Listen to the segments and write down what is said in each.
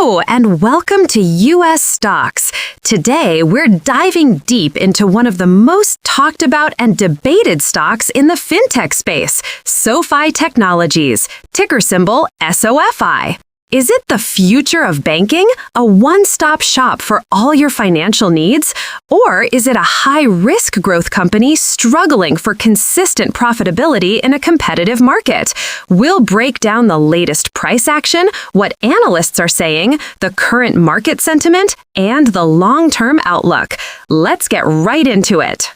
Hello, and welcome to U.S. Stocks. Today, we're diving deep into one of the most talked about and debated stocks in the fintech space, SoFi Technologies, ticker symbol SOFI. Is it the future of banking, a one-stop shop for all your financial needs? Or is it a high-risk growth company struggling for consistent profitability in a competitive market? We'll break down the latest price action, what analysts are saying, the current market sentiment, and the long-term outlook. Let's get right into it.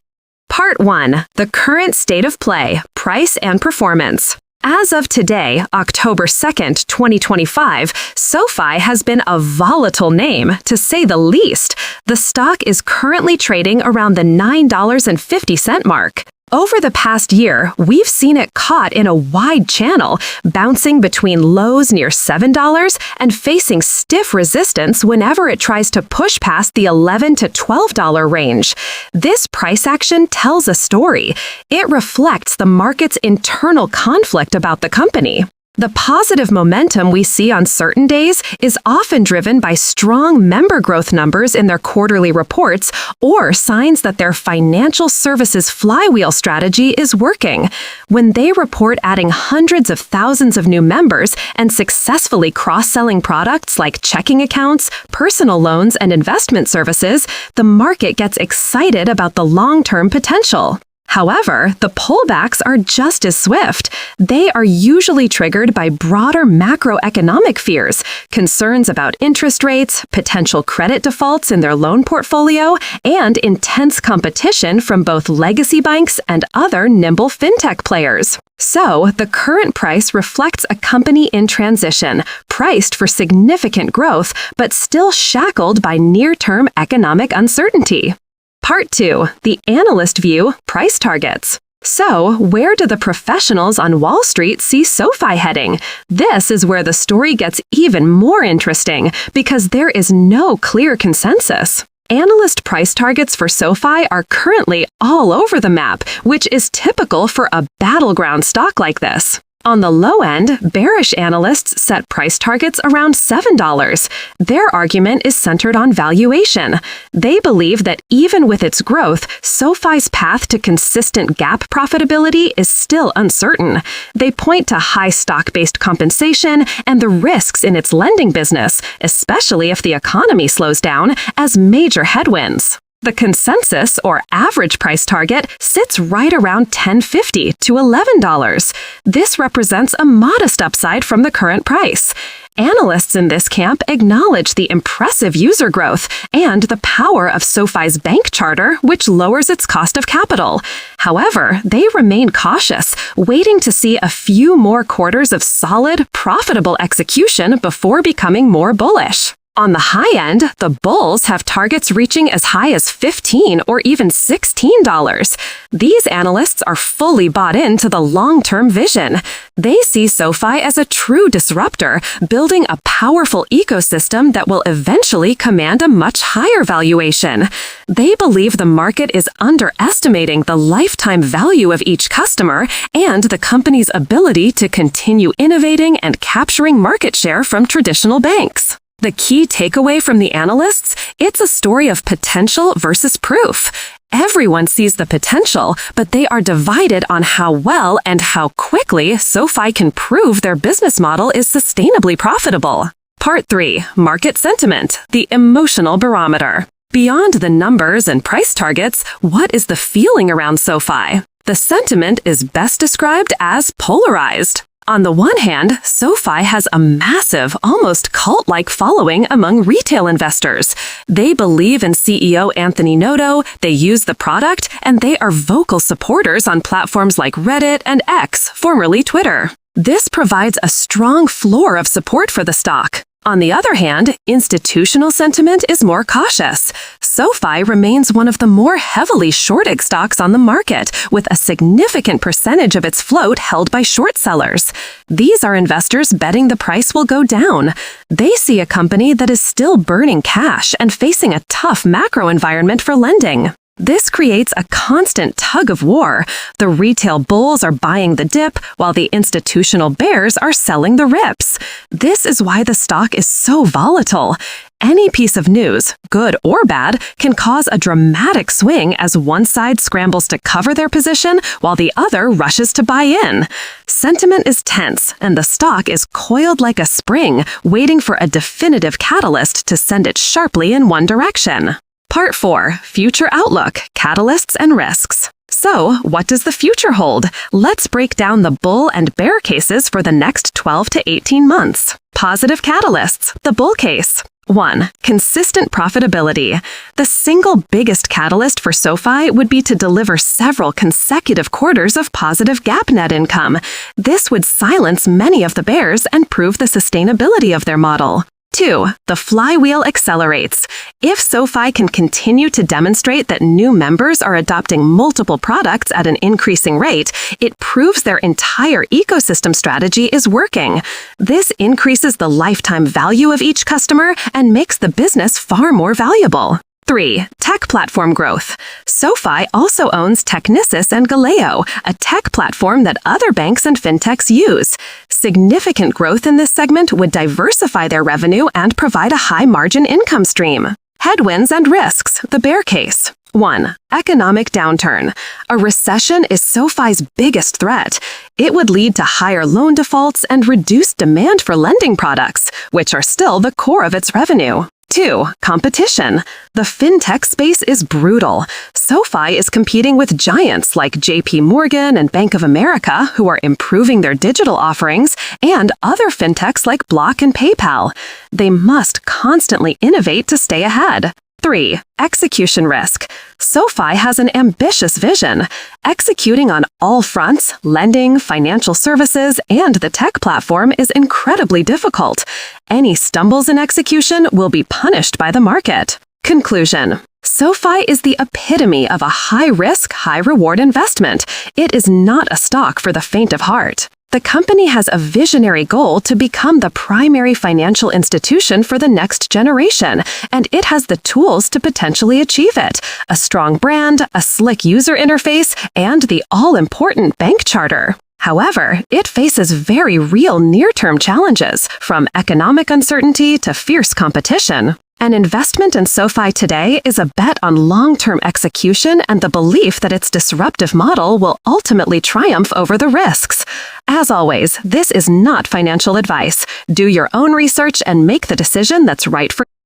Part 1. The current state of play, price and performance. As of today, October 2nd, 2025, SoFi has been a volatile name, to say the least. The stock is currently trading around the $9.50 mark. Over the past year, we've seen it caught in a wide channel, bouncing between lows near $7 and facing stiff resistance whenever it tries to push past the $11 to $12 range. This price action tells a story. It reflects the market's internal conflict about the company. The positive momentum we see on certain days is often driven by strong member growth numbers in their quarterly reports or signs that their financial services flywheel strategy is working. When they report adding hundreds of thousands of new members and successfully cross-selling products like checking accounts, personal loans, and investment services, the market gets excited about the long-term potential. However, the pullbacks are just as swift. They are usually triggered by broader macroeconomic fears, concerns about interest rates, potential credit defaults in their loan portfolio, and intense competition from both legacy banks and other nimble fintech players. So, the current price reflects a company in transition, priced for significant growth, but still shackled by near-term economic uncertainty. Part 2. The analyst view, price targets. So, where do the professionals on Wall Street see SoFi heading? This is where the story gets even more interesting, because there is no clear consensus. Analyst price targets for SoFi are currently all over the map, which is typical for a battleground stock like this. On the low end, bearish analysts set price targets around $7. Their argument is centered on valuation. They believe that even with its growth, SoFi's path to consistent GAAP profitability is still uncertain. They point to high stock-based compensation and the risks in its lending business, especially if the economy slows down, as major headwinds. The consensus, or average price target, sits right around $10.50 to $11. This represents a modest upside from the current price. Analysts in this camp acknowledge the impressive user growth and the power of SoFi's bank charter, which lowers its cost of capital. However, they remain cautious, waiting to see a few more quarters of solid, profitable execution before becoming more bullish. On the high end, the bulls have targets reaching as high as $15 or even $16. These analysts are fully bought into the long-term vision. They see SoFi as a true disruptor, building a powerful ecosystem that will eventually command a much higher valuation. They believe the market is underestimating the lifetime value of each customer and the company's ability to continue innovating and capturing market share from traditional banks. The key takeaway from the analysts, it's a story of potential versus proof. Everyone sees the potential, but they are divided on how well and how quickly SoFi can prove their business model is sustainably profitable. Part 3. Market sentiment, the emotional barometer. Beyond the numbers and price targets, what is the feeling around SoFi? The sentiment is best described as polarized. On the one hand, SoFi has a massive, almost cult-like following among retail investors. They believe in CEO Anthony Noto, they use the product, and they are vocal supporters on platforms like Reddit and X, formerly Twitter. This provides a strong floor of support for the stock. On the other hand, institutional sentiment is more cautious. SoFi remains one of the more heavily shorted stocks on the market, with a significant percentage of its float held by short sellers. These are investors betting the price will go down. They see a company that is still burning cash and facing a tough macro environment for lending. This creates a constant tug of war. The retail bulls are buying the dip, while the institutional bears are selling the rips. This is why the stock is so volatile. Any piece of news, good or bad, can cause a dramatic swing as one side scrambles to cover their position while the other rushes to buy in. Sentiment is tense, and the stock is coiled like a spring, waiting for a definitive catalyst to send it sharply in one direction. Part 4. Future Outlook, Catalysts and Risks. So, what does the future hold? Let's break down the bull and bear cases for the next 12 to 18 months. Positive catalysts, the bull case. 1. Consistent profitability. The single biggest catalyst for SoFi would be to deliver several consecutive quarters of positive GAAP net income. This would silence many of the bears and prove the sustainability of their model. 2. The flywheel accelerates. If SoFi can continue to demonstrate that new members are adopting multiple products at an increasing rate, it proves their entire ecosystem strategy is working. This increases the lifetime value of each customer and makes the business far more valuable. 3. Tech platform growth. SoFi also owns Technisys and Galeo, a tech platform that other banks and fintechs use. Significant growth in this segment would diversify their revenue and provide a high-margin income stream. Headwinds and risks, the bear case. 1. Economic downturn. A recession is SoFi's biggest threat. It would lead to higher loan defaults and reduced demand for lending products, which are still the core of its revenue. 2. Competition. The fintech space is brutal. SoFi is competing with giants like JP Morgan and Bank of America, who are improving their digital offerings, and other fintechs like Block and PayPal. They must constantly innovate to stay ahead. 3. Execution risk. SoFi has an ambitious vision. Executing on all fronts, lending, financial services, and the tech platform is incredibly difficult. Any stumbles in execution will be punished by the market. Conclusion. SoFi is the epitome of a high-risk, high-reward investment. It is not a stock for the faint of heart. The company has a visionary goal to become the primary financial institution for the next generation, and it has the tools to potentially achieve it: a strong brand, a slick user interface, and the all-important bank charter. However, it faces very real near-term challenges, from economic uncertainty to fierce competition. An investment in SoFi today is a bet on long-term execution and the belief that its disruptive model will ultimately triumph over the risks. As always, this is not financial advice. Do your own research and make the decision that's right for you.